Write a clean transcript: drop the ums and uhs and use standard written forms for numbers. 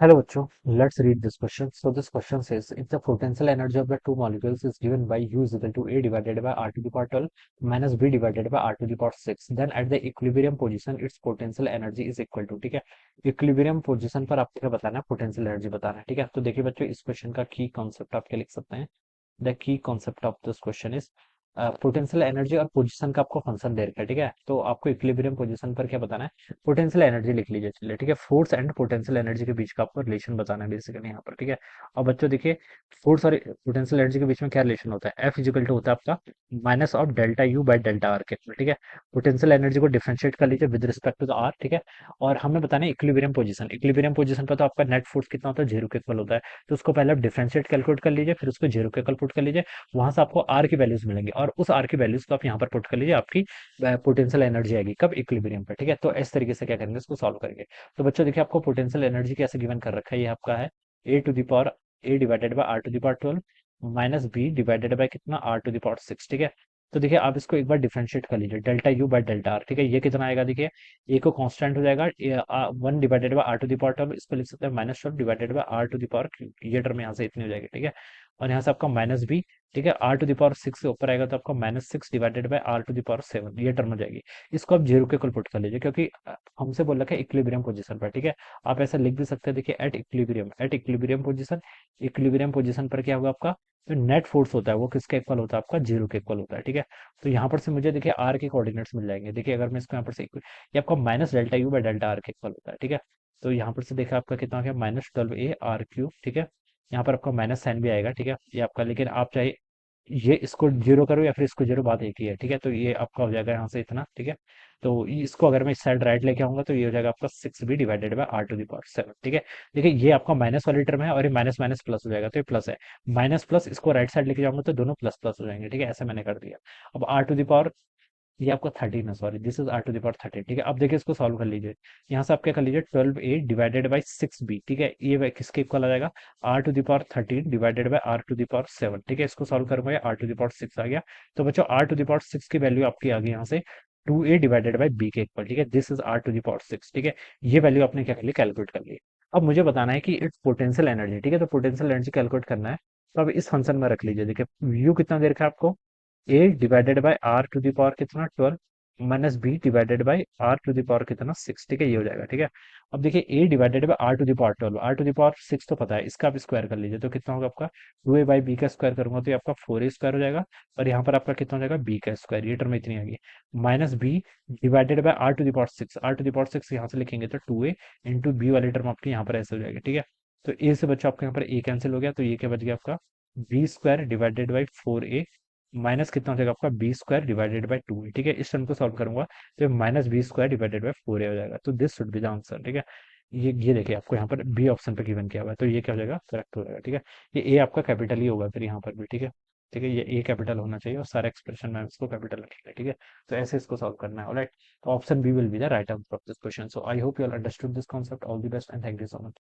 Hello, Bachcho. Let's read this question. So this question says, if the potential energy of the two molecules is given by U is equal to A divided by R to the power 12 minus B divided by R to the power 6, then at the equilibrium position, its potential energy is equal to, ठीक है। Equilibrium position पर आपको क्या बताना है, potential energy बताना है, ठीक है। तो देखिए बच्चों, इस क्वेश्चन का की कॉन्सेप्ट आप क्या लिख सकते हैं। The key concept of this question is potential energy और पोजीशन का आपको फंक्शन दे रखा है, ठीक है। तो आपको इक्विलिब्रियम पोजीशन पर क्या बताना है, पोटेंशियल एनर्जी लिख लीजिए, चलिए, ठीक है। फोर्स एंड पोटेंशियल एनर्जी के बीच का आपको रिलेशन बताना है बेसिकली यहाँ पर, ठीक है। और बच्चों देखिए, फोर्स और पोटेंशियल एनर्जी के बीच में क्या रिलेशन होता है, एफ इजिकल टू होता है आपका minus of delta U by delta R के, ठीक है। पोटेंशियल एनर्जी को डिफरेंशिएट कर लीजिए with respect to the R, ठीक है। और हमें बताना है इक्विलिब्रियम पोजीशन, इक्विलिब्रियम पोजीशन पर तो आपका नेट फोर्स कितना होता है, जीरो के इक्वल होता है। तो उसको पहले आप डिफरेंशिएट कैलकुलेट कर लीजिए, फिर उसको जीरो के इक्वल पुट कर लीजिए, वहां से आपको आर की वैल्यूज मिलेंगी, और उस आर की वैल्यूज को आप यहाँ पर पुट कर लीजिए, आपकी पोटेंशियल एनर्जी आएगी कब, इक्विलिब्रियम पर, ठीक है। तो इस तरीके से क्या करेंगे, इसको सॉल्व करेंगे। तो बच्चों देखिए, आपको पोटेंशियल एनर्जी कैसे गिवन कर रखा है, ये आपका है A to the power A divided by R to the power 12 minus B divided by कितना आर टू द पावर 6, ठीक है। तो देखिए, आप इसको एक बार डिफरेंशिएट कर लीजिए, delta U by delta R, ठीक है। ये कितना आएगा, देखिए, ए को कांस्टेंट हो जाएगा, 1 divided by R to the power 12, इसको लिख सकते हैं माइनस 12 divided by R to the power, ये टर्म यहाँ से इतनी हो जाएगी, ठीक है। और यहाँ से आपका माइनस बी, ठीक है, आर टू द पावर 6 से ऊपर आएगा तो आपका minus 6 divided by R to the power 7, ये टर्म हो जाएगी। इसको आप जीरो के इक्वल पुट कर लीजिए, क्योंकि हमसे बोल रखा है इक्विलिब्रियम पोजीशन पर, ठीक है। आप ऐसा लिख भी सकते हैं, देखिए, at equilibrium position, equilibrium position पर क्या होगा आपका, जो नेट फोर्स होता है वो किसके इक्वल होता है, आपका जीरो के इक्वल होता है, ठीक है। तो यहाँ पर से मुझे देखिए आर के कोऑर्डिनेट्स मिल जाएंगे, देखिए अगर मैं इसको यहाँ पर से ये आपका minus delta U by delta R के इक्वल होता है, ठीक है। तो यहाँ पर से देखा आपका कितना हो गया, माइनस 12 ए आर क्यूब, ठीक है। यहाँ पर आपका माइनस साइन भी आएगा, ठीक है, ये आपका, लेकिन आप चाहे ये इसको जीरो करो या फिर इसको जीरो, बात एक ही है, ठीक है। तो ये आपका हो जाएगा यहाँ से इतना, ठीक है। तो इसको अगर मैं इस साइड राइट लेके आऊंगा तो ये हो जाएगा आपका 6 B divided by R to the power 7, ठीक है। देखिए, ये आपका माइनस वाली टर्म है और ये माइनस माइनस प्लस हो जाएगा, तो ये प्लस है। माइनस प्लस इसको राइट साइड लेके जाऊंगा तो दोनों प्लस प्लस हो जाएंगे, ठीक है, ऐसा मैंने कर दिया। अब आर टू द पावर, ये आपका 13 है, sorry, this is R to the power 13, ठीक है। अब देखिए, इसको सॉल्व कर लीजिए, यहाँ से आप क्या कर लीजिए, 12 ए डिवाइडेड बाई 6 बी, ठीक है, ये किसके इक्वल आ जाएगा, R to the power 13 divided by R to the power 7, ठीक है। इसको सॉल्व करूंगा, आर टू द पावर 6 आ गया। तो बच्चों, आर टू द पावर 6 की वैल्यू आपकी आ गई यहाँ से 2 ए डिवाइडेड बाई बी के इक्वल, ठीक है, this is R to the power 6, ठीक है। ये वैल्यू आपने क्या कर ली, कैलकुलेट कर ली। अब मुझे बताना है कि इट्स पोटेंशियल एनर्जी, ठीक है। तो पोटेंशियल एनर्जी कैलकुलेट करना है, तो अब इस फंक्शन में रख लीजिए, देखिए यू कितना दे रखा है आपको, A divided by R to the power कितना 12 minus B divided by R to the power कितना 6, ठीक है, ये हो जाएगा, ठीक है। अब देखिए, A divided by R to the power 12, R to the power 6 तो पता है, इसका आप स्क्वायर कर लीजिए, तो कितना होगा आपका 2 ए बाई बी का स्क्वायर करूंगा तो ये आपका 4 ए स्क्वायर हो जाएगा। और यहाँ पर आपका कितना हो जाएगा, बी का स्क्वायर, ये टर्म इतनी आ गई, minus B divided by R to the power 6, R to the power 6 यहाँ से लिखेंगे तो 2 ए इंटू बी वाली टर्म आपकी यहाँ पर ऐसे हो जाएगी, ठीक है। तो ए से बच्चों आपके यहाँ पर ए कैंसिल हो गया, तो ये क्या बच गया आपका, B square divided by 4 A minus कितना हो जाएगा आपका बी स्क्वायर डिवाइडेड बाई 2, ठीक है। इस टर्म को सॉल्व करूंगा तो minus B square divided by 4 हो जाएगा। तो this should be the answer, ठीक है। ये देखिए, आपको यहाँ पर बी ऑप्शन पे गिवन किया हुआ है, तो ये क्या हो जाएगा, करेक्ट हो जाएगा, ठीक है। ये ए आपका कैपिटल ही होगा फिर यहाँ पर भी, ठीक है। ठीक है, ये ए कैपिटल होना चाहिए और सारा एक्सप्रेशन में इसको कैपिटल रखेंगे, ठीक है। तो ऐसे इसको सॉल्व करना है, ऑलराइट। तो option B will be the right answer of this question. So I hope you all understood this concept. All the best and thank you so much.